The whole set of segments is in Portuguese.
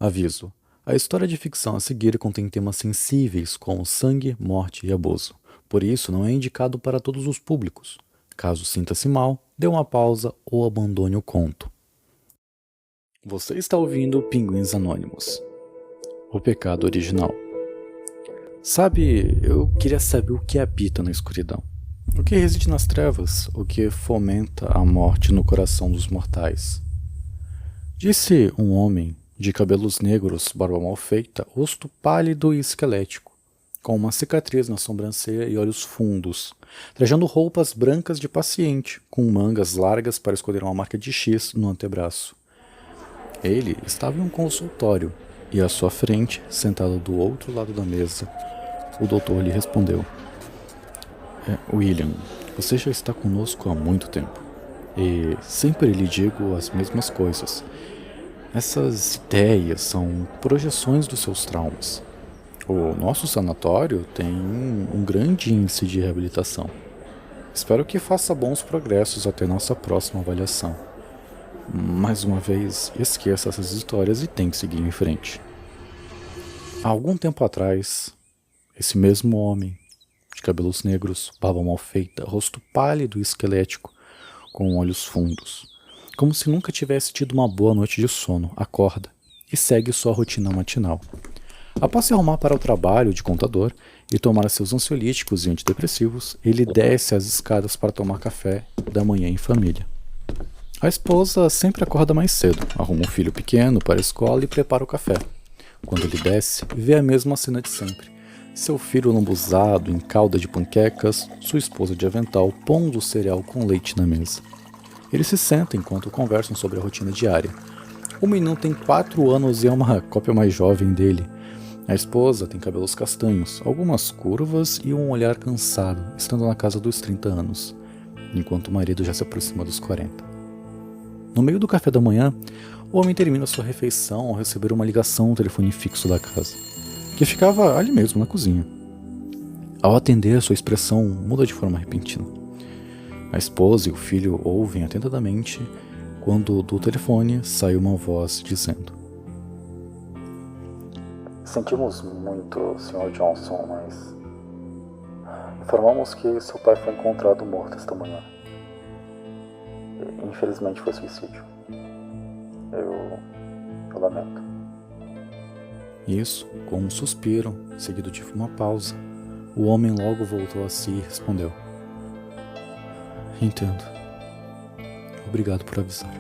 Aviso: a história de ficção a seguir contém temas sensíveis como sangue, morte e abuso. Por isso, não é indicado para todos os públicos. Caso sinta-se mal, dê uma pausa ou abandone o conto. Você está ouvindo Pinguins Anônimos, o pecado original. Sabe, eu queria saber o que habita na escuridão. O que reside nas trevas, o que fomenta a morte no coração dos mortais. Disse um homem de cabelos negros, barba mal feita, rosto pálido e esquelético, com uma cicatriz na sobrancelha e olhos fundos, trajando roupas brancas de paciente, com mangas largas para esconder uma marca de X no antebraço. Ele estava em um consultório, e à sua frente, sentado do outro lado da mesa, o doutor lhe respondeu: William, você já está conosco há muito tempo, e sempre lhe digo as mesmas coisas. Essas ideias são projeções dos seus traumas. O nosso sanatório tem um grande índice de reabilitação. Espero que faça bons progressos até nossa próxima avaliação. Mais uma vez, esqueça essas histórias e tente seguir em frente. Há algum tempo atrás, esse mesmo homem, de cabelos negros, barba mal feita, rosto pálido e esquelético, com olhos fundos, como se nunca tivesse tido uma boa noite de sono, acorda e segue sua rotina matinal. Após se arrumar para o trabalho de contador e tomar seus ansiolíticos e antidepressivos, ele desce as escadas para tomar café da manhã em família. A esposa sempre acorda mais cedo, arruma um filho pequeno para a escola e prepara o café. Quando ele desce, vê a mesma cena de sempre. Seu filho lambuzado em calda de panquecas, sua esposa de avental pondo o cereal com leite na mesa. Eles se sentam enquanto conversam sobre a rotina diária. O menino tem 4 anos e é uma cópia mais jovem dele. A esposa tem cabelos castanhos, algumas curvas e um olhar cansado, estando na casa dos 30 anos, enquanto o marido já se aproxima dos 40. No meio do café da manhã, o homem termina sua refeição ao receber uma ligação no telefone fixo da casa, que ficava ali mesmo na cozinha. Ao atender, sua expressão muda de forma repentina. A esposa e o filho ouvem atentamente quando do telefone sai uma voz dizendo: Sentimos muito, Sr. Johnson, mas informamos que seu pai foi encontrado morto esta manhã. Infelizmente foi suicídio. Eu lamento. Isso, com um suspiro, seguido de uma pausa, o homem logo voltou a si e respondeu: Entendo. Obrigado por avisar.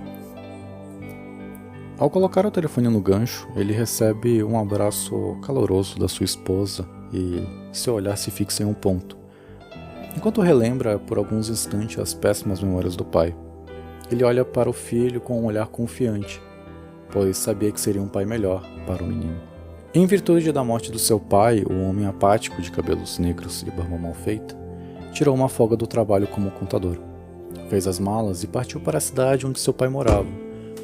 Ao colocar o telefone no gancho, ele recebe um abraço caloroso da sua esposa e seu olhar se fixa em um ponto, enquanto relembra por alguns instantes as péssimas memórias do pai. Ele olha para o filho com um olhar confiante, pois sabia que seria um pai melhor para o menino. Em virtude da morte do seu pai, o homem apático de cabelos negros e barba mal feita tirou uma folga do trabalho como contador. Fez as malas e partiu para a cidade onde seu pai morava.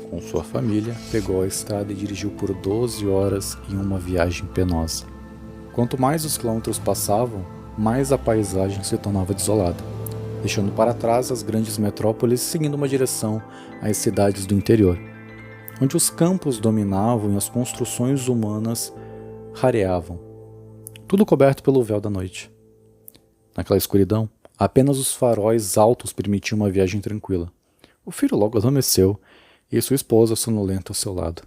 Com sua família, pegou a estrada e dirigiu por 12 horas em uma viagem penosa. Quanto mais os quilômetros passavam, mais a paisagem se tornava desolada, deixando para trás as grandes metrópoles seguindo uma direção às cidades do interior, onde os campos dominavam e as construções humanas rareavam, tudo coberto pelo véu da noite. Naquela escuridão, apenas os faróis altos permitiam uma viagem tranquila. O filho logo adormeceu e sua esposa, sonolenta ao seu lado,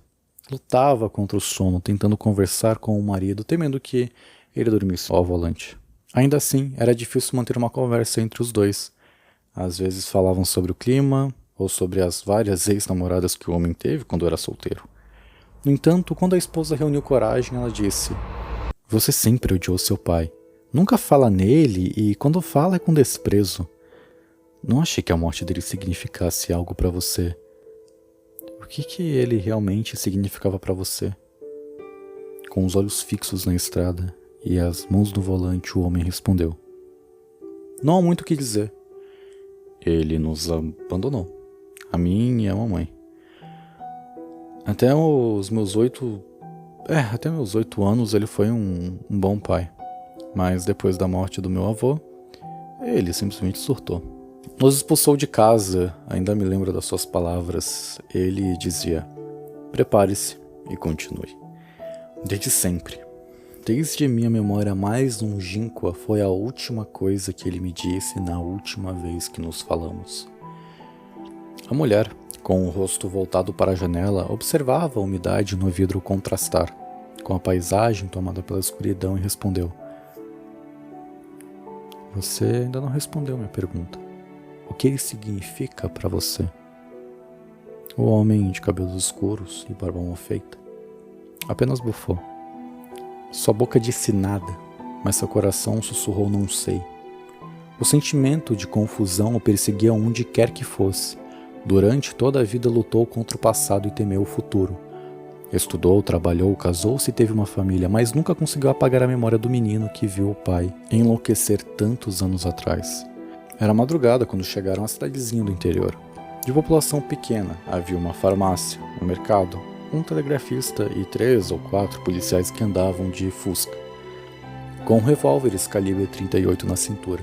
lutava contra o sono, tentando conversar com o marido, temendo que ele dormisse ao volante. Ainda assim, era difícil manter uma conversa entre os dois. Às vezes falavam sobre o clima, ou sobre as várias ex-namoradas que o homem teve quando era solteiro. No entanto, quando a esposa reuniu coragem, ela disse: Você sempre odiou seu pai. Nunca fala nele e quando fala é com desprezo. Não achei que a morte dele significasse algo para você. O que ele realmente significava para você? Com os olhos fixos na estrada e as mãos no volante, o homem respondeu: Não há muito o que dizer. Ele nos abandonou, a mim e a mamãe. Até meus 8 anos ele foi um bom pai. Mas depois da morte do meu avô, ele simplesmente surtou. Nos expulsou de casa, ainda me lembro das suas palavras. Ele dizia: Prepare-se, e continue. Desde sempre. Desde minha memória mais longínqua foi a última coisa que ele me disse na última vez que nos falamos. A mulher, com o rosto voltado para a janela, observava a umidade no vidro contrastar com a paisagem tomada pela escuridão e respondeu: Você ainda não respondeu minha pergunta. O que ele significa para você? O homem de cabelos escuros e barba mal feita apenas bufou. Sua boca disse nada, mas seu coração sussurrou não sei. O sentimento de confusão o perseguia onde quer que fosse. Durante toda a vida lutou contra o passado e temeu o futuro. Estudou, trabalhou, casou-se e teve uma família, mas nunca conseguiu apagar a memória do menino que viu o pai enlouquecer tantos anos atrás. Era madrugada quando chegaram à cidadezinha do interior. De população pequena, havia uma farmácia, um mercado, um telegrafista e 3 ou 4 policiais que andavam de Fusca, com revólveres calibre 38 na cintura.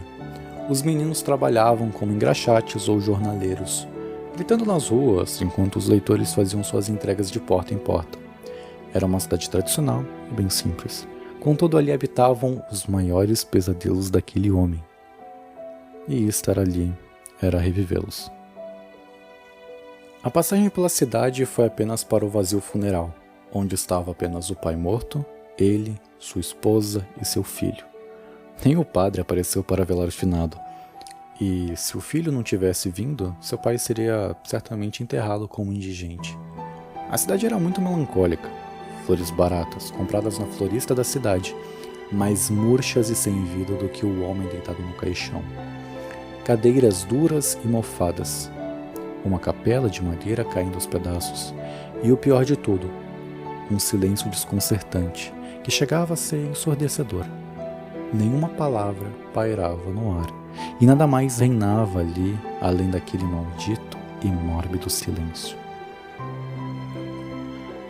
Os meninos trabalhavam como engraxates ou jornaleiros, gritando nas ruas enquanto os leitores faziam suas entregas de porta em porta. Era uma cidade tradicional e bem simples. Contudo, ali habitavam os maiores pesadelos daquele homem. E estar ali era revivê-los. A passagem pela cidade foi apenas para o vazio funeral, onde estava apenas o pai morto, ele, sua esposa e seu filho. Nem o padre apareceu para velar o finado. E se o filho não tivesse vindo, seu pai seria certamente enterrado como indigente. A cidade era muito melancólica. Flores baratas, compradas na florista da cidade, mais murchas e sem vida do que o homem deitado no caixão. Cadeiras duras e mofadas. Uma capela de madeira caindo aos pedaços. E o pior de tudo, um silêncio desconcertante, que chegava a ser ensurdecedor. Nenhuma palavra pairava no ar, e nada mais reinava ali, além daquele maldito e mórbido silêncio.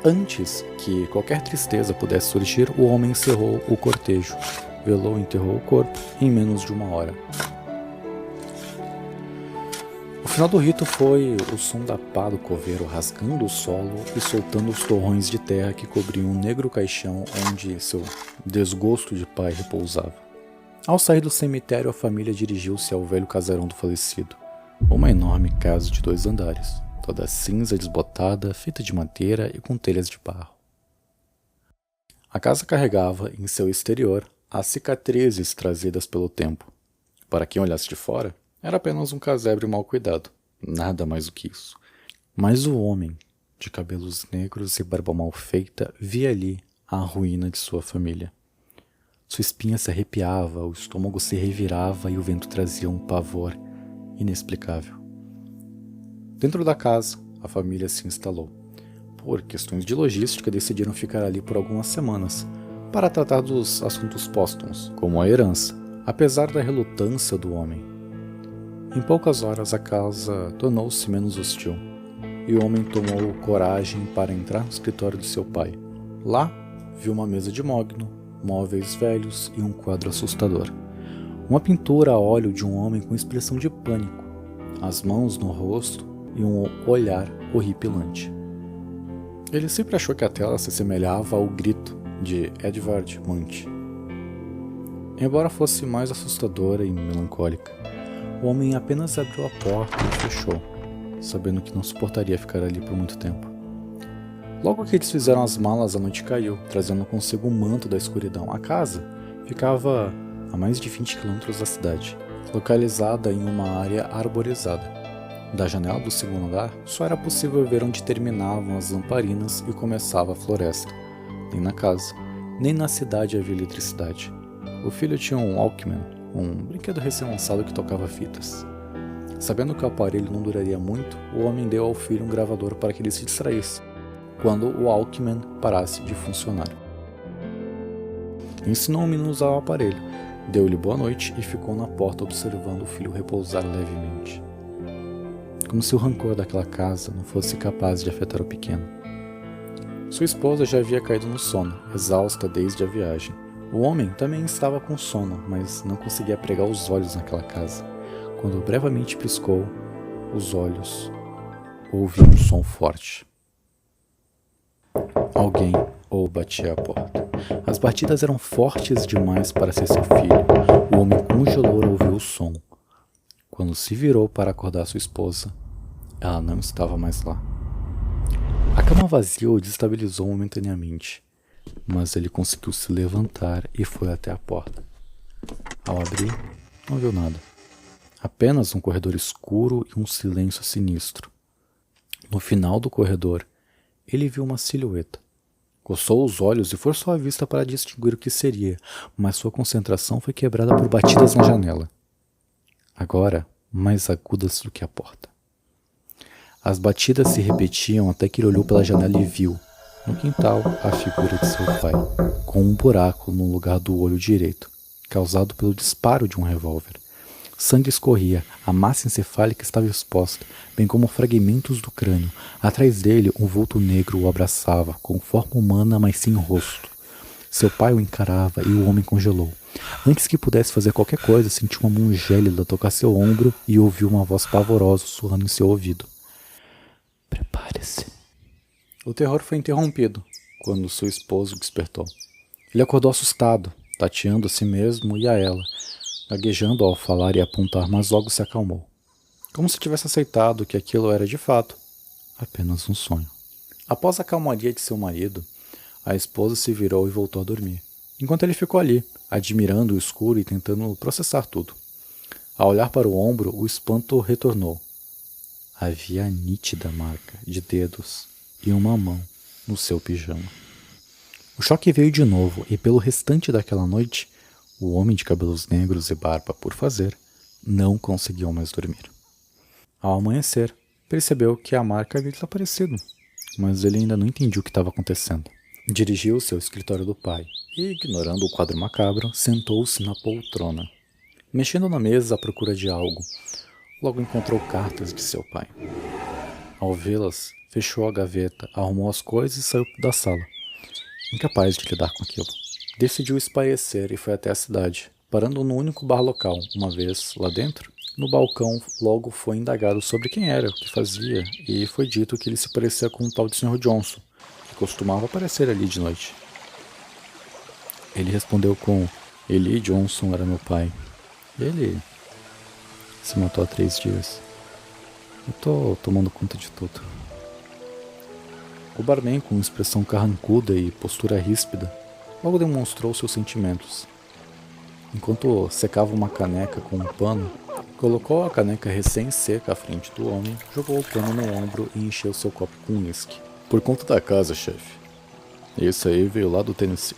Antes que qualquer tristeza pudesse surgir, o homem encerrou o cortejo, velou e enterrou o corpo em menos de 1 hora. O final do rito foi o som da pá do coveiro rasgando o solo e soltando os torrões de terra que cobriam um negro caixão onde seu desgosto de pai repousava. Ao sair do cemitério, a família dirigiu-se ao velho casarão do falecido, uma enorme casa de 2 andares, toda cinza desbotada, feita de madeira e com telhas de barro. A casa carregava, em seu exterior, as cicatrizes trazidas pelo tempo. Para quem olhasse de fora, era apenas um casebre mal cuidado, nada mais do que isso. Mas o homem, de cabelos negros e barba mal feita, via ali a ruína de sua família. Sua espinha se arrepiava, o estômago se revirava e o vento trazia um pavor inexplicável. Dentro da casa, a família se instalou. Por questões de logística, decidiram ficar ali por algumas semanas, para tratar dos assuntos póstumos, como a herança, apesar da relutância do homem. Em poucas horas a casa tornou-se menos hostil, e o homem tomou coragem para entrar no escritório de seu pai. Lá, viu uma mesa de mogno, móveis velhos e um quadro assustador. Uma pintura a óleo de um homem com expressão de pânico, as mãos no rosto e um olhar horripilante. Ele sempre achou que a tela se assemelhava ao Grito, de Edvard Munch. Embora fosse mais assustadora e melancólica, o homem apenas abriu a porta e fechou, sabendo que não suportaria ficar ali por muito tempo. Logo que eles fizeram as malas, a noite caiu, trazendo consigo um manto da escuridão. A casa ficava a mais de 20 quilômetros da cidade, localizada em uma área arborizada. Da janela do 2º andar, só era possível ver onde terminavam as lamparinas e começava a floresta. Nem na casa, nem na cidade havia eletricidade. O filho tinha um Walkman, um brinquedo recém-lançado que tocava fitas. Sabendo que o aparelho não duraria muito, o homem deu ao filho um gravador para que ele se distraísse, quando o Walkman parasse de funcionar. Ensinou o menino a usar o aparelho, deu-lhe boa noite e ficou na porta observando o filho repousar levemente. Como se o rancor daquela casa não fosse capaz de afetar o pequeno. Sua esposa já havia caído no sono, exausta desde a viagem. O homem também estava com sono, mas não conseguia pregar os olhos naquela casa. Quando brevemente piscou os olhos, ouviu um som forte. Alguém ou batia a porta. As batidas eram fortes demais para ser seu filho. O homem congelou ao ouvir o som. Quando se virou para acordar sua esposa, ela não estava mais lá. A cama vazia o desestabilizou momentaneamente, mas ele conseguiu se levantar e foi até a porta. Ao abrir, não viu nada. Apenas um corredor escuro e um silêncio sinistro. No final do corredor, ele viu uma silhueta. Coçou os olhos e forçou a vista para distinguir o que seria, mas sua concentração foi quebrada por batidas na janela. Agora, mais agudas do que a porta. As batidas se repetiam até que ele olhou pela janela e viu, no quintal, a figura de seu pai, com um buraco no lugar do olho direito, causado pelo disparo de um revólver. Sangue escorria, a massa encefálica estava exposta, bem como fragmentos do crânio. Atrás dele, um vulto negro o abraçava, com forma humana, mas sem rosto. Seu pai o encarava e o homem congelou. Antes que pudesse fazer qualquer coisa, sentiu uma mão gélida tocar seu ombro e ouviu uma voz pavorosa sussurrando em seu ouvido. Prepare-se. O terror foi interrompido quando seu esposo despertou. Ele acordou assustado, tateando a si mesmo e a ela, gaguejando ao falar e apontar, mas logo se acalmou. Como se tivesse aceitado que aquilo era de fato apenas um sonho. Após a calmaria de seu marido, a esposa se virou e voltou a dormir, enquanto ele ficou ali, admirando o escuro e tentando processar tudo. Ao olhar para o ombro, o espanto retornou. Havia a nítida marca de dedos e uma mão no seu pijama. O choque veio de novo e pelo restante daquela noite, o homem de cabelos negros e barba por fazer não conseguiu mais dormir. Ao amanhecer, percebeu que a marca havia desaparecido, mas ele ainda não entendia o que estava acontecendo. Dirigiu-se ao escritório do pai e, ignorando o quadro macabro, sentou-se na poltrona. Mexendo na mesa à procura de algo, logo encontrou cartas de seu pai. Ao vê-las, fechou a gaveta, arrumou as coisas e saiu da sala. Incapaz de lidar com aquilo. Decidiu espairecer e foi até a cidade, parando no único bar local. Uma vez lá dentro, no balcão, logo foi indagado sobre quem era, o que fazia, e foi dito que ele se parecia com um tal de Sr. Johnson, que costumava aparecer ali de noite. Ele respondeu com: Eli Johnson era meu pai. Ele se matou há 3 dias. Eu tô tomando conta de tudo. O barman, com expressão carrancuda e postura ríspida, logo demonstrou seus sentimentos. Enquanto secava uma caneca com um pano, colocou a caneca recém-seca à frente do homem, jogou o pano no ombro e encheu seu copo com uísque. Por conta da casa, chefe. Esse aí veio lá do Tennessee.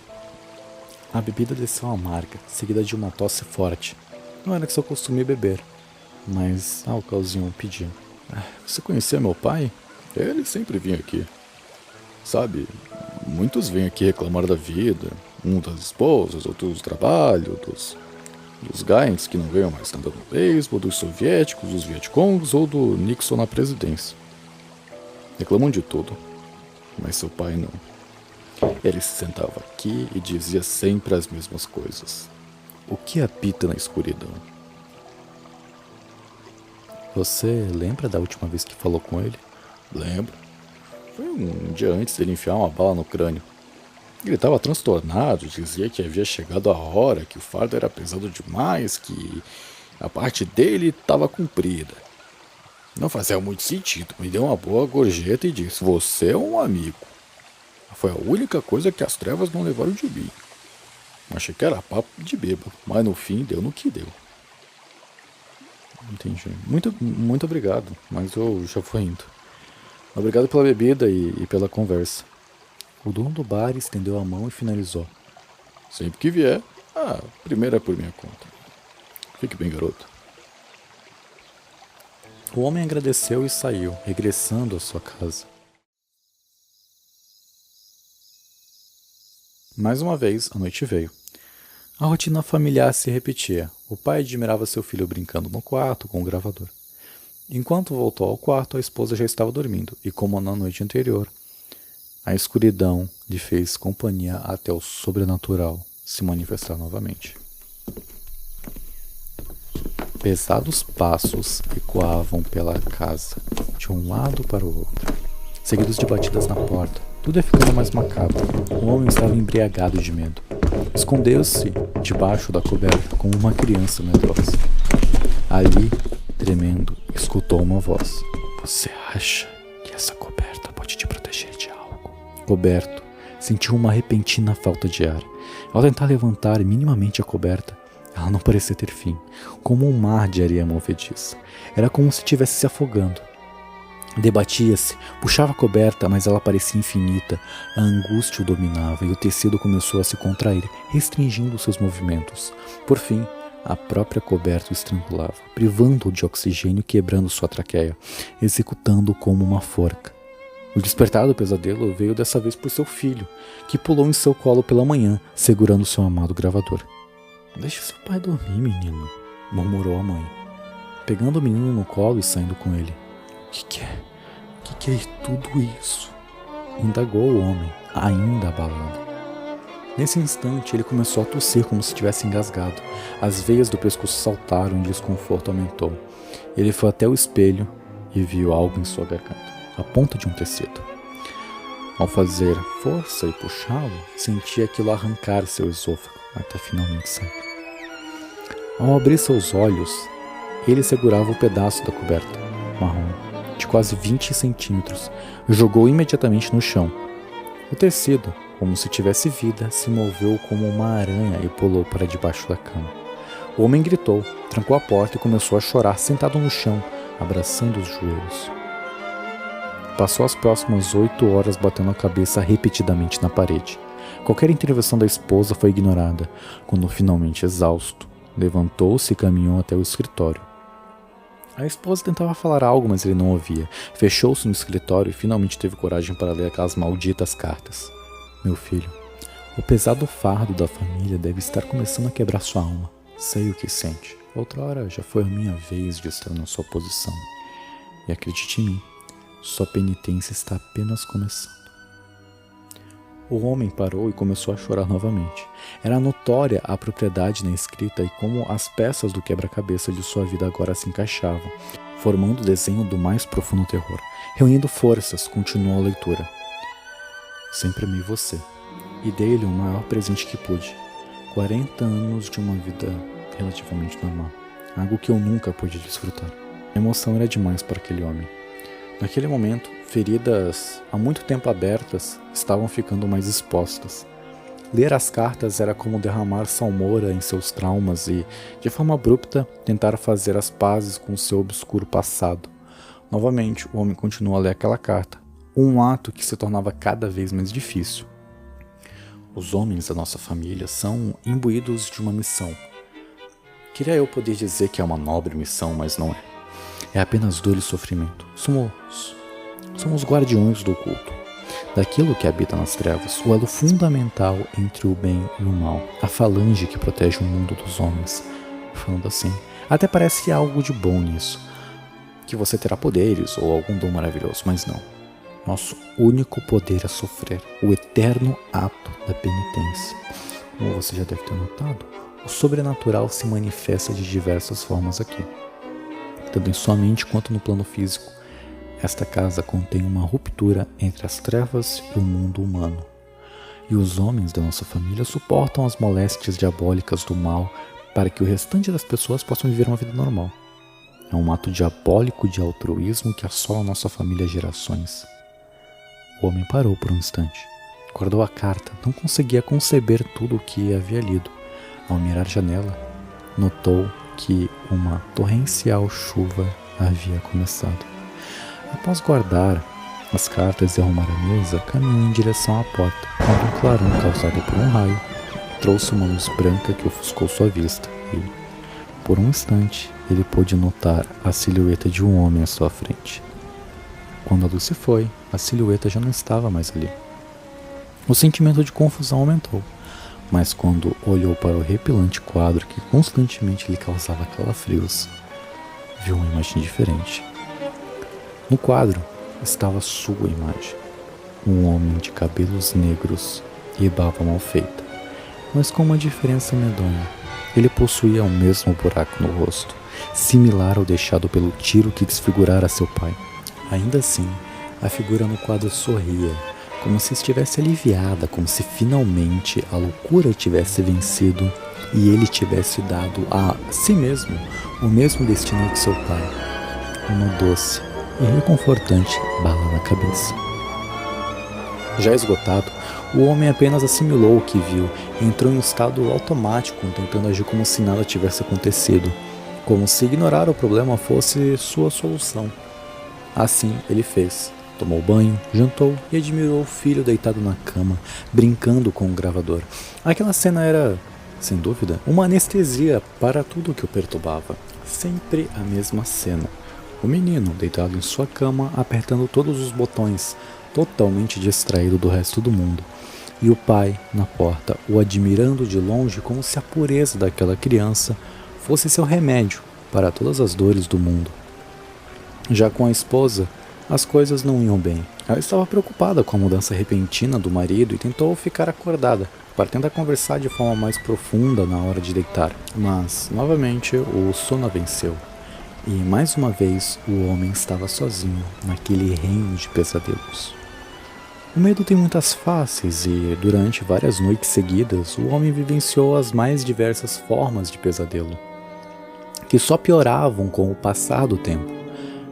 A bebida desceu amarga, seguida de uma tosse forte. Não era que seu costume beber, mas a ocasião pedia. Você conhecia meu pai? Ele sempre vinha aqui. Sabe, muitos vêm aqui reclamar da vida, um das esposas, outro do trabalho, dos Gaines que não ganham mais nada no beisebol, dos soviéticos, dos vietcongs ou do Nixon na presidência. Reclamam de tudo, mas seu pai não. Ele se sentava aqui e dizia sempre as mesmas coisas. O que habita na escuridão? Você lembra da última vez que falou com ele? Lembro. Foi um dia antes dele enfiar uma bala no crânio. Ele estava transtornado, dizia que havia chegado a hora, que o fardo era pesado demais, que a parte dele estava cumprida. Não fazia muito sentido, me deu uma boa gorjeta e disse: Você é um amigo. Foi a única coisa que as trevas não levaram de mim. Achei que era papo de bêbado, mas no fim deu no que deu. Entendi. Muito obrigado, mas eu já vou indo. Obrigado pela bebida e pela conversa. O dono do bar estendeu a mão e finalizou. Sempre que vier, primeiro é por minha conta. Fique bem, garoto. O homem agradeceu e saiu, regressando à sua casa. Mais uma vez, a noite veio. A rotina familiar se repetia. O pai admirava seu filho brincando no quarto com o gravador. Enquanto voltou ao quarto, a esposa já estava dormindo, e como na noite anterior, a escuridão lhe fez companhia até o sobrenatural se manifestar novamente. Pesados passos ecoavam pela casa, de um lado para o outro, seguidos de batidas na porta. Tudo ia ficando mais macabro. O homem estava embriagado de medo. Escondeu-se debaixo da coberta como uma criança medrosa. Ali, tremendo, escutou uma voz. Você acha que essa coberta pode te proteger de algo? Coberto, sentiu uma repentina falta de ar. Ao tentar levantar minimamente a coberta, ela não parecia ter fim, como um mar de areia movediça. Era como se estivesse se afogando. Debatia-se, puxava a coberta, mas ela parecia infinita. A angústia o dominava e o tecido começou a se contrair, restringindo seus movimentos. Por fim, a própria coberta o estrangulava, privando-o de oxigênio e quebrando sua traqueia, executando-o como uma forca. O despertar do pesadelo veio dessa vez por seu filho, que pulou em seu colo pela manhã, segurando seu amado gravador. Deixe seu pai dormir, menino, murmurou a mãe, pegando o menino no colo e saindo com ele. O que é tudo isso? Indagou o homem, ainda abalado. Nesse instante, ele começou a tossir como se tivesse engasgado. As veias do pescoço saltaram e o desconforto aumentou. Ele foi até o espelho e viu algo em sua garganta, a ponta de um tecido. Ao fazer força e puxá-lo, sentia aquilo arrancar seu esôfago, até finalmente sair. Ao abrir seus olhos, ele segurava o pedaço da coberta, marrom, de quase 20 centímetros, jogou imediatamente no chão. O tecido, como se tivesse vida, se moveu como uma aranha e pulou para debaixo da cama. O homem gritou, trancou a porta e começou a chorar sentado no chão, abraçando os joelhos. Passou as próximas 8 horas batendo a cabeça repetidamente na parede. Qualquer intervenção da esposa foi ignorada, quando finalmente exausto, levantou-se e caminhou até o escritório. A esposa tentava falar algo, mas ele não ouvia. Fechou-se no escritório e finalmente teve coragem para ler aquelas malditas cartas. Meu filho, o pesado fardo da família deve estar começando a quebrar sua alma. Sei o que sente. Outrora já foi a minha vez de estar na sua posição. E acredite em mim, sua penitência está apenas começando. O homem parou e começou a chorar novamente. Era notória a propriedade na escrita e como as peças do quebra-cabeça de sua vida agora se encaixavam, formando o desenho do mais profundo terror. Reunindo forças, continuou a leitura. Sempre amei você, e dei-lhe o maior presente que pude. 40 anos de uma vida relativamente normal. Algo que eu nunca pude desfrutar. A emoção era demais para aquele homem. Naquele momento, feridas há muito tempo abertas estavam ficando mais expostas. Ler as cartas era como derramar salmoura em seus traumas e, de forma abrupta, tentar fazer as pazes com seu obscuro passado. Novamente, o homem continuou a ler aquela carta, um ato que se tornava cada vez mais difícil. Os homens da nossa família são imbuídos de uma missão. Queria eu poder dizer que é uma nobre missão, mas não é. É apenas dor e sofrimento. Somos guardiões do oculto, daquilo que habita nas trevas, o elo fundamental entre o bem e o mal, a falange que protege o mundo dos homens. Falando assim, até parece que há algo de bom nisso, que você terá poderes ou algum dom maravilhoso, mas não. Nosso único poder é sofrer, o eterno ato da penitência. Como você já deve ter notado, o sobrenatural se manifesta de diversas formas aqui. Tanto em sua mente quanto no plano físico, esta casa contém uma ruptura entre as trevas e o mundo humano. E os homens da nossa família suportam as moléstias diabólicas do mal para que o restante das pessoas possam viver uma vida normal. É um ato diabólico de altruísmo que assola nossa família há gerações. O homem parou por um instante. Guardou a carta, não conseguia conceber tudo o que havia lido. Ao mirar a janela, notou que uma torrencial chuva havia começado. Após guardar as cartas e arrumar a mesa, caminhou em direção à porta, quando um clarão causado por um raio trouxe uma luz branca que ofuscou sua vista e, por um instante, ele pôde notar a silhueta de um homem à sua frente. Quando a luz se foi, a silhueta já não estava mais ali. O sentimento de confusão aumentou, mas quando olhou para o repelante quadro que constantemente lhe causava calafrios, viu uma imagem diferente. No quadro estava sua imagem, um homem de cabelos negros e barba mal feita, mas com uma diferença medonha. Ele possuía o mesmo buraco no rosto, similar ao deixado pelo tiro que desfigurara seu pai. Ainda assim, a figura no quadro sorria, como se estivesse aliviada, como se finalmente a loucura tivesse vencido e ele tivesse dado a si mesmo o mesmo destino que seu pai, uma doce e reconfortante bala na cabeça. Já esgotado, o homem apenas assimilou o que viu e entrou em um estado automático, tentando agir como se nada tivesse acontecido, como se ignorar o problema fosse sua solução. Assim ele fez. Tomou banho, jantou e admirou o filho deitado na cama, brincando com o gravador. Aquela cena era, sem dúvida, uma anestesia para tudo o que o perturbava. Sempre a mesma cena. O menino deitado em sua cama, apertando todos os botões, totalmente distraído do resto do mundo. E o pai, na porta, o admirando de longe como se a pureza daquela criança fosse seu remédio para todas as dores do mundo. Já com a esposa, as coisas não iam bem. Ela estava preocupada com a mudança repentina do marido e tentou ficar acordada para tentar conversar de forma mais profunda na hora de deitar. Mas, novamente, o sono a venceu. E, mais uma vez, o homem estava sozinho naquele reino de pesadelos. O medo tem muitas faces e, durante várias noites seguidas, o homem vivenciou as mais diversas formas de pesadelo, que só pioravam com o passar do tempo.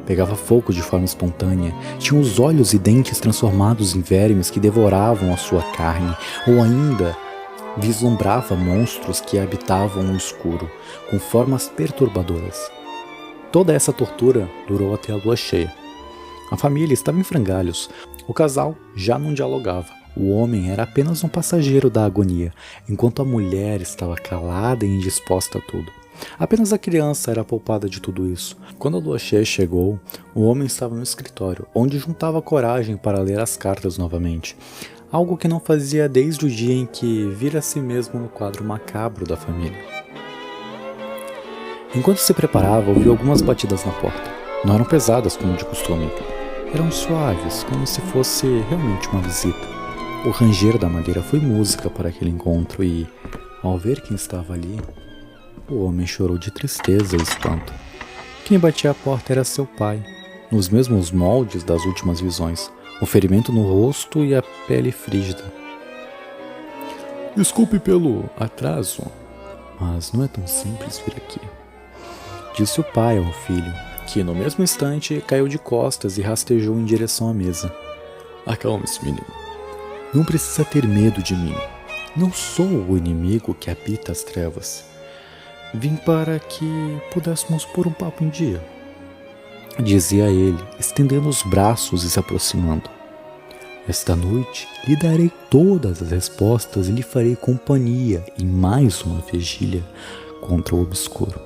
Pegava fogo de forma espontânea, tinha os olhos e dentes transformados em vermes que devoravam a sua carne, ou ainda vislumbrava monstros que habitavam o escuro, com formas perturbadoras. Toda essa tortura durou até a lua cheia. A família estava em frangalhos, o casal já não dialogava. O homem era apenas um passageiro da agonia, enquanto a mulher estava calada e indisposta a tudo. Apenas a criança era poupada de tudo isso. Quando a lua cheia chegou, o homem estava no escritório, onde juntava coragem para ler as cartas novamente. Algo que não fazia desde o dia em que vira a si mesmo no quadro macabro da família. Enquanto se preparava, ouviu algumas batidas na porta. Não eram pesadas como de costume. Eram suaves, como se fosse realmente uma visita. O ranger da madeira foi música para aquele encontro e, ao ver quem estava ali, o homem chorou de tristeza e espanto. Quem batia a porta era seu pai, nos mesmos moldes das últimas visões, o ferimento no rosto e a pele frígida. Desculpe pelo atraso, mas não é tão simples vir aqui, disse o pai ao filho, que no mesmo instante caiu de costas e rastejou em direção à mesa. Acalme-se, menino. Não precisa ter medo de mim. Não sou o inimigo que habita as trevas. Vim para que pudéssemos pôr um papo em dia, dizia ele, estendendo os braços e se aproximando. Esta noite lhe darei todas as respostas e lhe farei companhia em mais uma vigília contra o obscuro.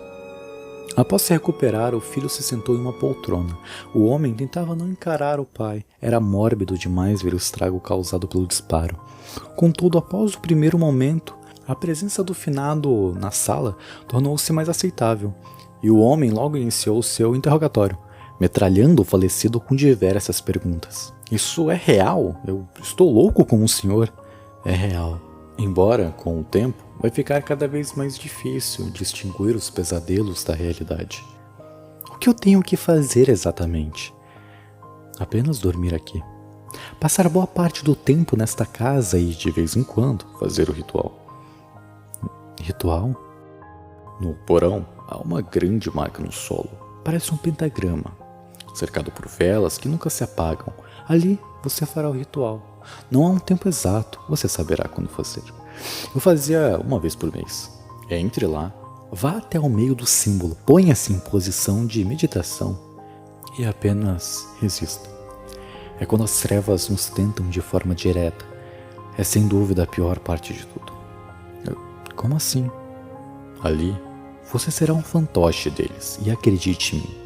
Após se recuperar, o filho se sentou em uma poltrona. O homem tentava não encarar o pai. Era mórbido demais ver o estrago causado pelo disparo. Contudo, após o primeiro momento, a presença do finado na sala tornou-se mais aceitável, e o homem logo iniciou seu interrogatório, metralhando o falecido com diversas perguntas. Isso é real? Eu estou louco com o senhor? É real. Embora, com o tempo, vai ficar cada vez mais difícil distinguir os pesadelos da realidade. O que eu tenho que fazer exatamente? Apenas dormir aqui. Passar boa parte do tempo nesta casa e, de vez em quando, fazer o ritual. Ritual? No porão, há uma grande marca no solo. Parece um pentagrama, cercado por velas que nunca se apagam. Ali, você fará o ritual. Não há um tempo exato, você saberá quando fazer. Eu fazia uma vez por mês. Entre lá, vá até o meio do símbolo, ponha-se em posição de meditação e apenas resista. É quando as trevas nos tentam de forma direta. É sem dúvida a pior parte de tudo. Como assim? Ali, você será um fantoche deles e acredite em mim,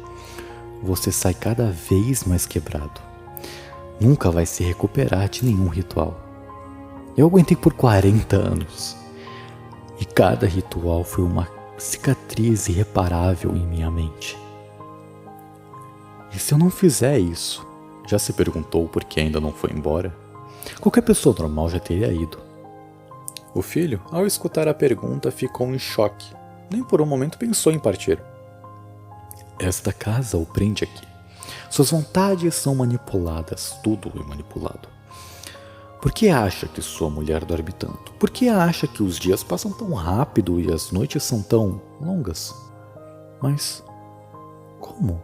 você sai cada vez mais quebrado. Nunca vai se recuperar de nenhum ritual. Eu aguentei por 40 anos. E cada ritual foi uma cicatriz irreparável em minha mente. E se eu não fizer isso? Já se perguntou por que ainda não foi embora? Qualquer pessoa normal já teria ido. O filho, ao escutar a pergunta, ficou em choque. Nem por um momento pensou em partir. Esta casa o prende aqui. Suas vontades são manipuladas, tudo é manipulado. Por que acha que sua mulher dorme tanto? Por que acha que os dias passam tão rápido e as noites são tão longas? Mas como?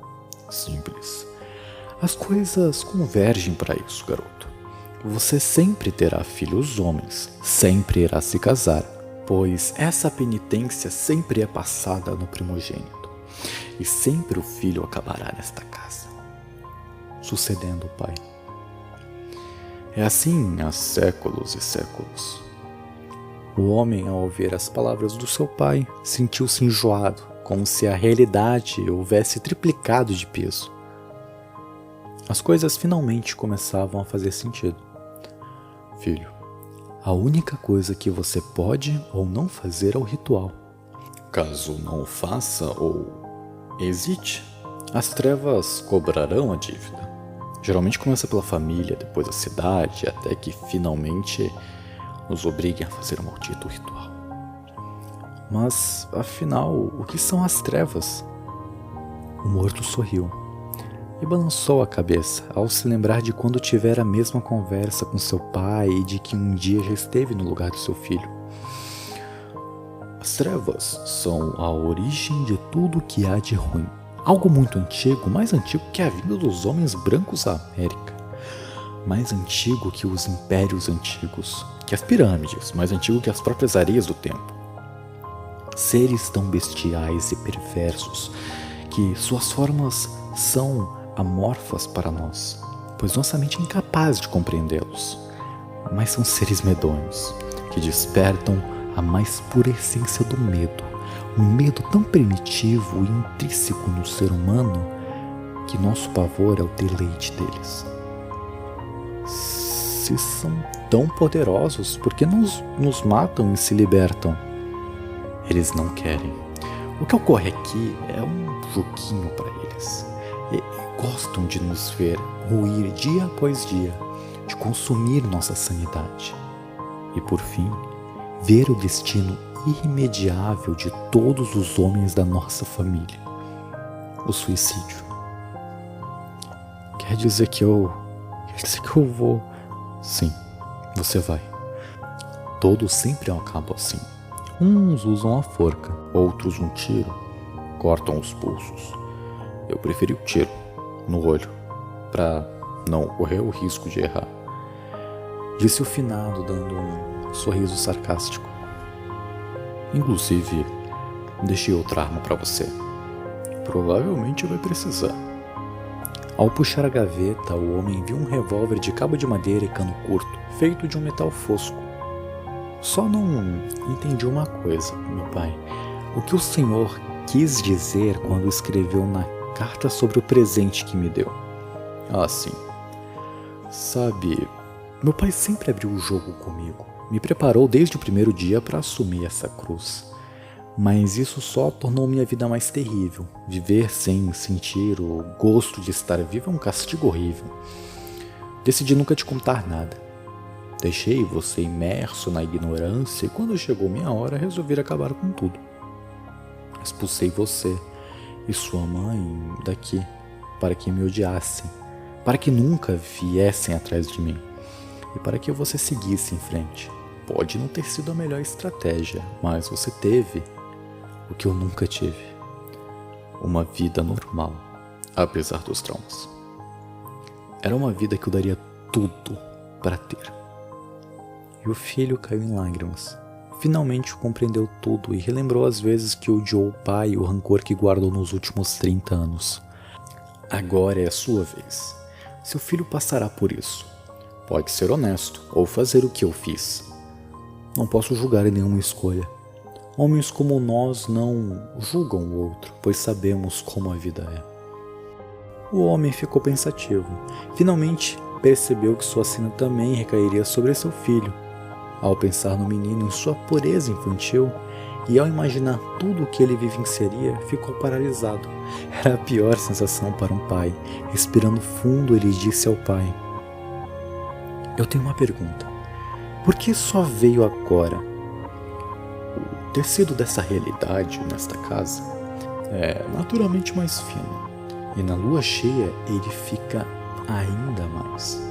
Simples. As coisas convergem para isso, garoto. Você sempre terá filhos homens, sempre irá se casar, pois essa penitência sempre é passada no primogênito, e sempre o filho acabará nesta casa, sucedendo o pai. É assim há séculos e séculos. O homem, ao ouvir as palavras do seu pai, sentiu-se enjoado, como se a realidade houvesse triplicado de peso. As coisas finalmente começavam a fazer sentido. Filho, a única coisa que você pode ou não fazer é o ritual. Caso não o faça ou hesite, as trevas cobrarão a dívida. Geralmente começa pela família, depois a cidade, até que finalmente nos obriguem a fazer o maldito ritual. Mas, afinal, o que são as trevas? O morto sorriu e balançou a cabeça ao se lembrar de quando tivera a mesma conversa com seu pai e de que um dia já esteve no lugar do seu filho. As trevas são a origem de tudo o que há de ruim. Algo muito antigo, mais antigo que a vinda dos homens brancos à América. Mais antigo que os impérios antigos, que as pirâmides, mais antigo que as próprias areias do tempo. Seres tão bestiais e perversos que suas formas são amorfas para nós, pois nossa mente é incapaz de compreendê-los. Mas são seres medonhos, que despertam a mais pura essência do medo. Um medo tão primitivo e intrínseco no ser humano que nosso pavor é o deleite deles. Se são tão poderosos, por que nos matam e se libertam? Eles não querem. O que ocorre aqui é um joguinho para eles. E gostam de nos ver ruir dia após dia, de consumir nossa sanidade. E por fim, ver o destino irremediável de todos os homens da nossa família. O suicídio. Quer dizer que eu vou... Sim, você vai. Todos sempre acabam assim. Uns usam a forca, outros um tiro, cortam os pulsos. Eu preferi o tiro, no olho, para não correr o risco de errar. Disse o finado, dando um sorriso sarcástico. Inclusive, deixei outra arma para você. Provavelmente vai precisar. Ao puxar a gaveta, o homem viu um revólver de cabo de madeira e cano curto, feito de um metal fosco. Só não entendi uma coisa, meu pai. O que o senhor quis dizer quando escreveu na carta sobre o presente que me deu? Ah, sim. Sabe, meu pai sempre abriu o jogo comigo. Me preparou desde o primeiro dia para assumir essa cruz. Mas isso só tornou minha vida mais terrível. Viver sem sentir o gosto de estar vivo é um castigo horrível. Decidi nunca te contar nada. Deixei você imerso na ignorância e quando chegou minha hora resolvi acabar com tudo. Expulsei você e sua mãe daqui para que me odiassem, para que nunca viessem atrás de mim e para que você seguisse em frente. Pode não ter sido a melhor estratégia, mas você teve o que eu nunca tive. Uma vida normal, apesar dos traumas. Era uma vida que eu daria tudo para ter. E o filho caiu em lágrimas. Finalmente compreendeu tudo e relembrou as vezes que odiou o pai e o rancor que guardou nos últimos 30 anos. Agora é a sua vez. Seu filho passará por isso. Pode ser honesto ou fazer o que eu fiz. Não posso julgar em nenhuma escolha. Homens como nós não julgam o outro, pois sabemos como a vida é. O homem ficou pensativo. Finalmente percebeu que sua sina também recairia sobre seu filho. Ao pensar no menino em sua pureza infantil e ao imaginar tudo o que ele vivenciaria, ficou paralisado. Era a pior sensação para um pai. Respirando fundo, ele disse ao pai: Eu tenho uma pergunta. Por que só veio agora? O tecido dessa realidade, nesta casa, é naturalmente mais fino. E na lua cheia ele fica ainda mais.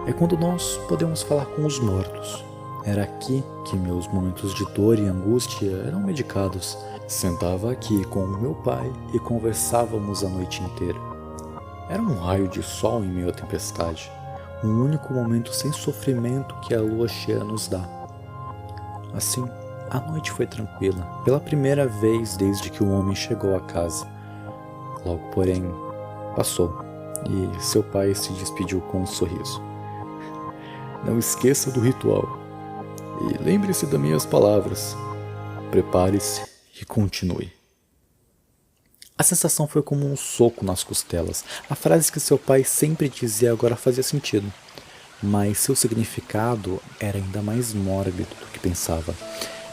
é quando nós podemos falar com os mortos. Era aqui que meus momentos de dor e angústia eram medicados. Sentava aqui com o meu pai e conversávamos a noite inteira. Era um raio de sol em meio à tempestade, um único momento sem sofrimento que a lua cheia nos dá. Assim, a noite foi tranquila, pela primeira vez desde que o homem chegou à casa. Logo, porém, passou, e seu pai se despediu com um sorriso. Não esqueça do ritual, e lembre-se das minhas palavras. Prepare-se e continue. A sensação foi como um soco nas costelas. A frase que seu pai sempre dizia agora fazia sentido, mas seu significado era ainda mais mórbido do que pensava.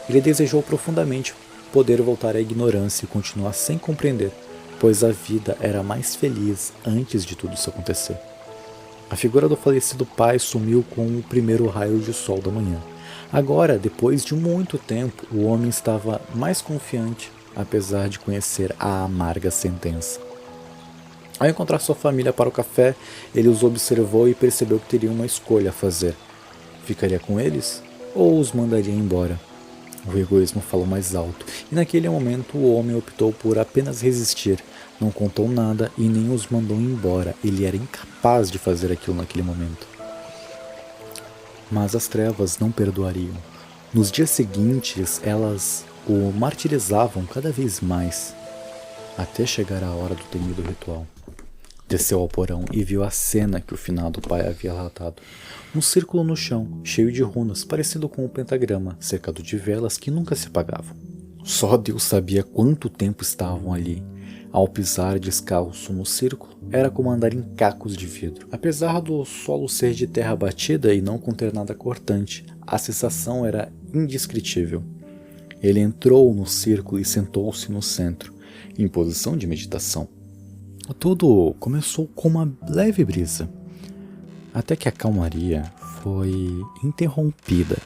Ele desejou profundamente poder voltar à ignorância e continuar sem compreender, pois a vida era mais feliz antes de tudo isso acontecer. A figura do falecido pai sumiu com o primeiro raio de sol da manhã. Agora, depois de muito tempo, o homem estava mais confiante, apesar de conhecer a amarga sentença. Ao encontrar sua família para o café, ele os observou e percebeu que teria uma escolha a fazer. Ficaria com eles ou os mandaria embora? O egoísmo falou mais alto, e naquele momento o homem optou por apenas resistir. Não contou nada e nem os mandou embora. Ele era incapaz de fazer aquilo naquele momento. Mas as trevas não perdoariam. Nos dias seguintes, elas o martirizavam cada vez mais, até chegar a hora do temido ritual. Desceu ao porão e viu a cena que o finado pai havia relatado. Um círculo no chão, cheio de runas, parecido com um pentagrama, cercado de velas que nunca se apagavam. Só Deus sabia quanto tempo estavam ali. Ao pisar descalço no círculo, era como andar em cacos de vidro. Apesar do solo ser de terra batida e não conter nada cortante, a sensação era indescritível. Ele entrou no círculo e sentou-se no centro, em posição de meditação. Tudo começou com uma leve brisa, até que a calmaria foi interrompida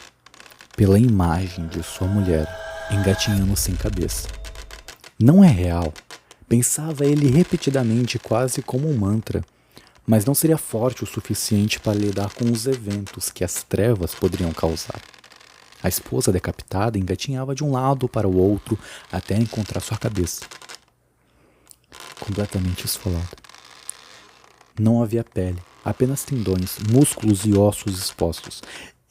pela imagem de sua mulher engatinhando sem cabeça. Não é real, pensava ele repetidamente, quase como um mantra, mas não seria forte o suficiente para lidar com os eventos que as trevas poderiam causar. A esposa decapitada engatinhava de um lado para o outro até encontrar sua cabeça, completamente esfolada. Não havia pele, apenas tendões, músculos e ossos expostos.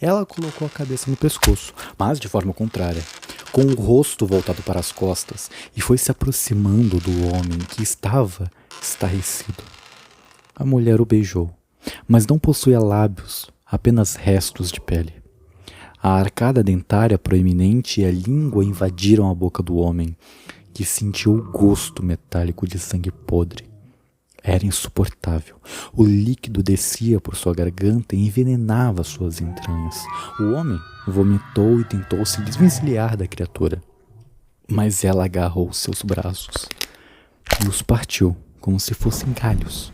Ela colocou a cabeça no pescoço, mas de forma contrária, com o rosto voltado para as costas, e foi se aproximando do homem que estava estarrecido. A mulher o beijou, mas não possuía lábios, apenas restos de pele. A arcada dentária proeminente e a língua invadiram a boca do homem, que sentiu o gosto metálico de sangue podre. Era insuportável. O líquido descia por sua garganta e envenenava suas entranhas. O homem vomitou e tentou se desvencilhar da criatura, mas ela agarrou seus braços e os partiu como se fossem galhos.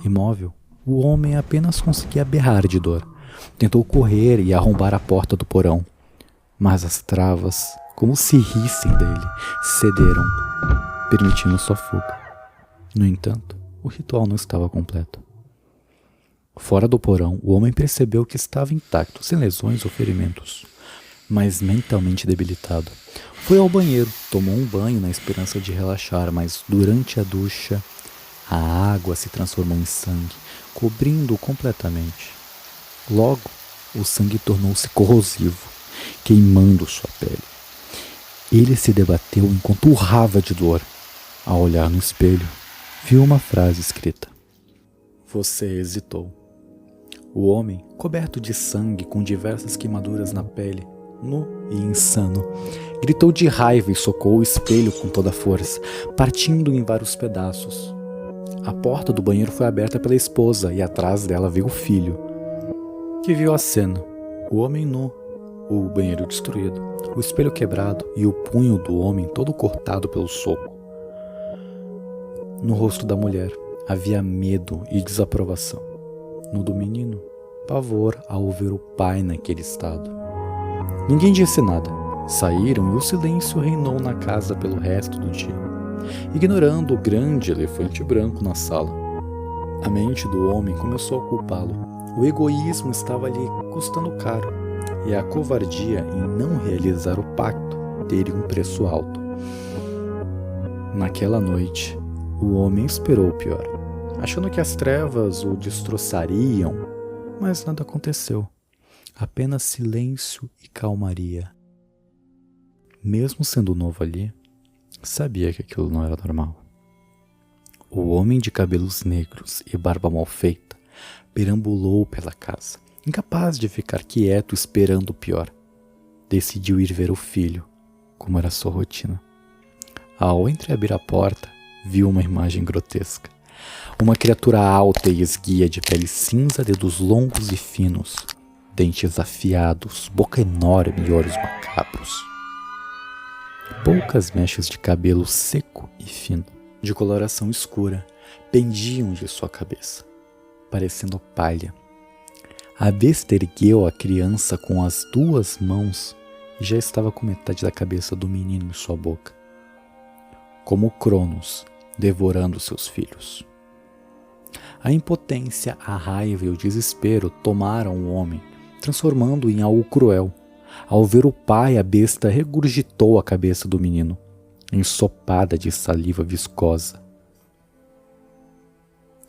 Imóvel, o homem apenas conseguia berrar de dor. Tentou correr e arrombar a porta do porão, mas as travas, como se rissem dele, cederam, permitindo sua fuga. No entanto, o ritual não estava completo. Fora do porão, o homem percebeu que estava intacto, sem lesões ou ferimentos, mas mentalmente debilitado. Foi ao banheiro, tomou um banho na esperança de relaxar, mas durante a ducha, a água se transformou em sangue, cobrindo-o completamente. Logo, o sangue tornou-se corrosivo, queimando sua pele. Ele se debateu enquanto urrava de dor. Ao olhar no espelho, viu uma frase escrita. Você hesitou. O homem, coberto de sangue com diversas queimaduras na pele, nu e insano, gritou de raiva e socou o espelho com toda a força, partindo em vários pedaços. A porta do banheiro foi aberta pela esposa e atrás dela veio o filho, que viu a cena. O homem nu, o banheiro destruído, o espelho quebrado e o punho do homem todo cortado pelo soco. No rosto da mulher havia medo e desaprovação. No do menino, pavor ao ver o pai naquele estado. Ninguém disse nada. Saíram e o silêncio reinou na casa pelo resto do dia, ignorando o grande elefante branco na sala. A mente do homem começou a culpá-lo. O egoísmo estava lhe custando caro, e a covardia em não realizar o pacto teria um preço alto. Naquela noite, o homem esperou o pior, achando que as trevas o destroçariam, mas nada aconteceu. Apenas silêncio e calmaria. Mesmo sendo novo ali, sabia que aquilo não era normal. O homem de cabelos negros e barba mal feita perambulou pela casa, incapaz de ficar quieto esperando o pior. Decidiu ir ver o filho, como era sua rotina. Ao entreabrir a porta, viu uma imagem grotesca. Uma criatura alta e esguia de pele cinza, dedos longos e finos, dentes afiados, boca enorme e olhos macabros. Poucas mechas de cabelo seco e fino, de coloração escura, pendiam de sua cabeça, parecendo palha. A besta ergueu a criança com as 2 mãos e já estava com metade da cabeça do menino em sua boca, como Cronos devorando seus filhos. A impotência, a raiva e o desespero tomaram o homem, transformando-o em algo cruel. Ao ver o pai, a besta regurgitou a cabeça do menino, ensopada de saliva viscosa.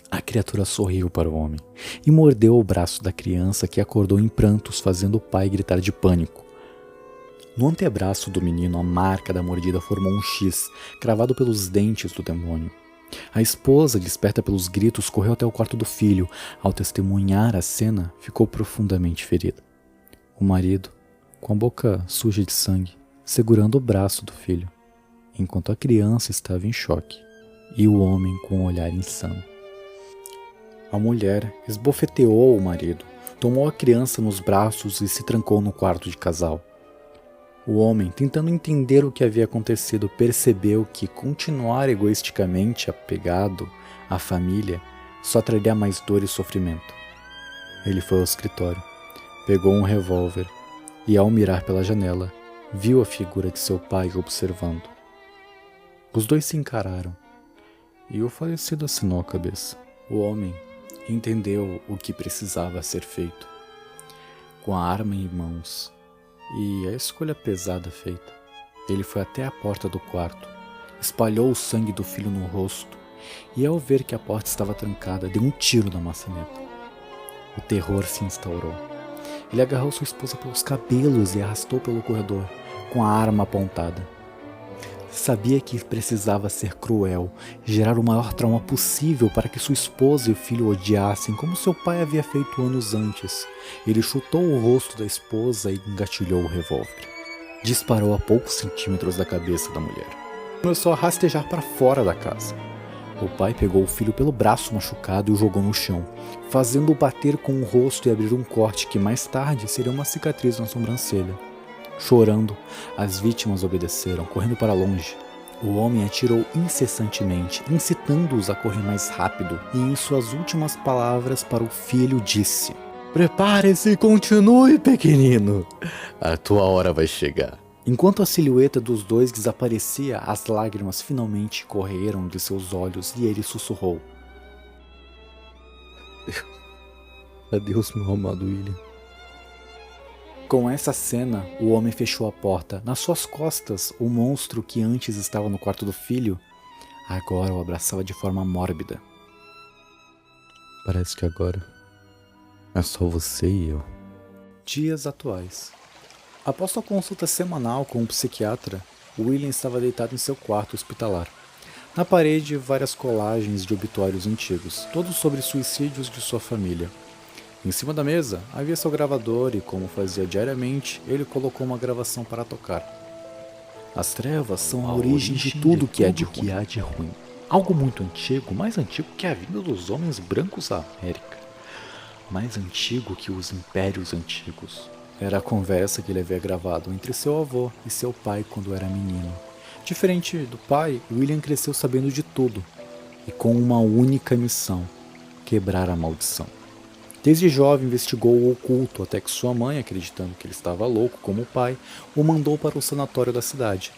A criatura sorriu para o homem e mordeu o braço da criança, que acordou em prantos, fazendo o pai gritar de pânico. No antebraço do menino, a marca da mordida formou um X, cravado pelos dentes do demônio. A esposa, desperta pelos gritos, correu até o quarto do filho. Ao testemunhar a cena, ficou profundamente ferida. O marido, com a boca suja de sangue, segurando o braço do filho, enquanto a criança estava em choque, e o homem com um olhar insano. A mulher esbofeteou o marido, tomou a criança nos braços e se trancou no quarto de casal. O homem, tentando entender o que havia acontecido, percebeu que continuar egoisticamente apegado à família só traria mais dor e sofrimento. Ele foi ao escritório, pegou um revólver e, ao mirar pela janela, viu a figura de seu pai observando. Os dois se encararam e o falecido assinou a cabeça. O homem entendeu o que precisava ser feito. Com a arma em mãos e a escolha pesada feita, ele foi até a porta do quarto, espalhou o sangue do filho no rosto e, ao ver que a porta estava trancada, deu um tiro na maçaneta. O terror se instaurou. Ele agarrou sua esposa pelos cabelos e arrastou pelo corredor, com a arma apontada. Sabia que precisava ser cruel, gerar o maior trauma possível para que sua esposa e o filho o odiassem, como seu pai havia feito anos antes. Ele chutou o rosto da esposa e engatilhou o revólver. Disparou a poucos centímetros da cabeça da mulher. Começou a rastejar para fora da casa. O pai pegou o filho pelo braço machucado e o jogou no chão, fazendo-o bater com o rosto e abrir um corte que mais tarde seria uma cicatriz na sobrancelha. Chorando, as vítimas obedeceram, correndo para longe. O homem atirou incessantemente, incitando-os a correr mais rápido, e em suas últimas palavras para o filho disse: "Prepare-se e continue, pequenino. A tua hora vai chegar." Enquanto a silhueta dos dois desaparecia, as lágrimas finalmente correram de seus olhos e ele sussurrou: "Adeus, meu amado William." Com essa cena, o homem fechou a porta. Nas suas costas, o monstro que antes estava no quarto do filho, agora o abraçava de forma mórbida. "Parece que agora é só você e eu." Dias atuais. Após sua consulta semanal com um psiquiatra, William estava deitado em seu quarto hospitalar. Na parede, várias colagens de obituários antigos, todos sobre suicídios de sua família. Em cima da mesa, havia seu gravador e, como fazia diariamente, ele colocou uma gravação para tocar. As trevas são a origem de tudo que há de ruim. Algo muito antigo, mais antigo que a vinda dos homens brancos à América. Mais antigo que os impérios antigos. Era a conversa que ele havia gravado entre seu avô e seu pai quando era menino. Diferente do pai, William cresceu sabendo de tudo e com uma única missão: quebrar a maldição. Desde jovem investigou o oculto, até que sua mãe, acreditando que ele estava louco como o pai, o mandou para o sanatório da cidade.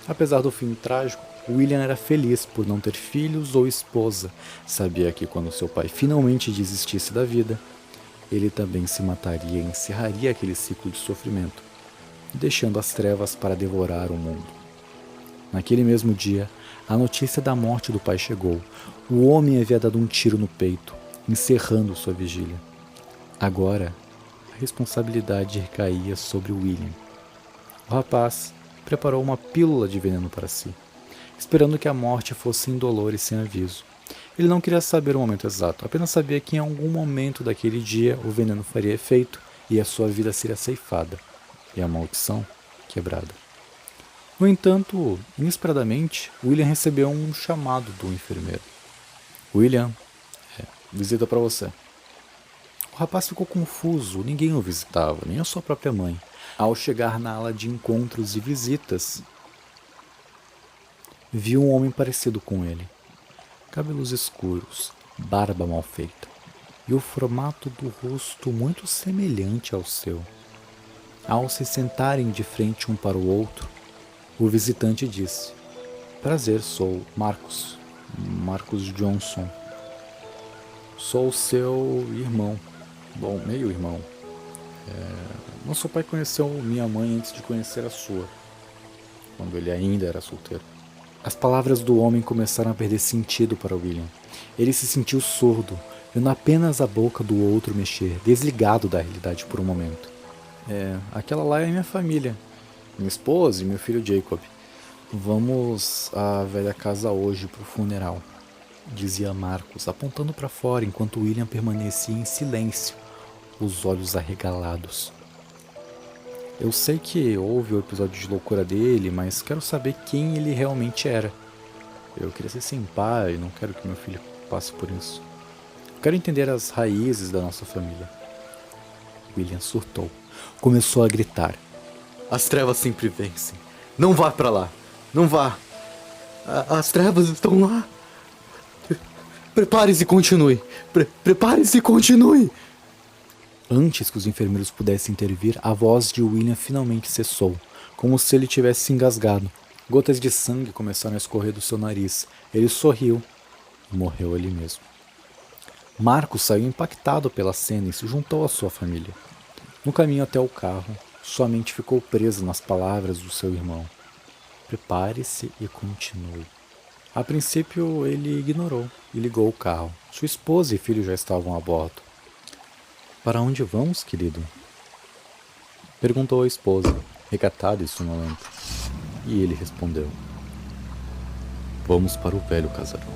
Apesar do fim trágico, William era feliz por não ter filhos ou esposa. Sabia que quando seu pai finalmente desistisse da vida, ele também se mataria e encerraria aquele ciclo de sofrimento, deixando as trevas para devorar o mundo. Naquele mesmo dia, a notícia da morte do pai chegou. O homem havia dado um tiro no peito, encerrando sua vigília. Agora, a responsabilidade recaía sobre William. O rapaz preparou uma pílula de veneno para si, esperando que a morte fosse indolor e sem aviso. Ele não queria saber o momento exato, apenas sabia que em algum momento daquele dia o veneno faria efeito e a sua vida seria ceifada, e a maldição quebrada. No entanto, inesperadamente, William recebeu um chamado do enfermeiro. William, visita para você. O rapaz ficou confuso, ninguém o visitava, nem a sua própria mãe. Ao chegar na ala de encontros e visitas, viu um homem parecido com ele. Cabelos escuros, barba mal feita, e o formato do rosto muito semelhante ao seu. Ao se sentarem de frente um para o outro, o visitante disse: Prazer, sou Marcos Johnson. Sou seu irmão. Bom, meio-irmão. Nosso pai conheceu minha mãe antes de conhecer a sua, quando ele ainda era solteiro. As palavras do homem começaram a perder sentido para William. Ele se sentiu surdo, vendo apenas a boca do outro mexer, desligado da realidade por um momento. Aquela lá é minha família, minha esposa e meu filho Jacob. Vamos à velha casa hoje para o funeral, dizia Marcos, apontando para fora enquanto William permanecia em silêncio, os olhos arregalados. Eu sei que houve o episódio de loucura dele, mas quero saber quem ele realmente era. Eu queria ser sem pai, não quero que meu filho passe por isso. Quero entender as raízes da nossa família. William surtou. Começou a gritar. As trevas sempre vencem. Não vá pra lá. Não vá. As trevas estão lá. Prepare-se e continue. Prepare-se e continue. Antes que os enfermeiros pudessem intervir, a voz de William finalmente cessou, como se ele tivesse se engasgado. Gotas de sangue começaram a escorrer do seu nariz. Ele sorriu e morreu ali mesmo. Marcos saiu impactado pela cena e se juntou à sua família. No caminho até o carro, sua mente ficou presa nas palavras do seu irmão. Prepare-se e continue. A princípio, ele ignorou e ligou o carro. Sua esposa e filho já estavam a bordo. Para onde vamos, querido? Perguntou a esposa, recatada e sonolenta. E ele respondeu: Vamos para o velho casarão.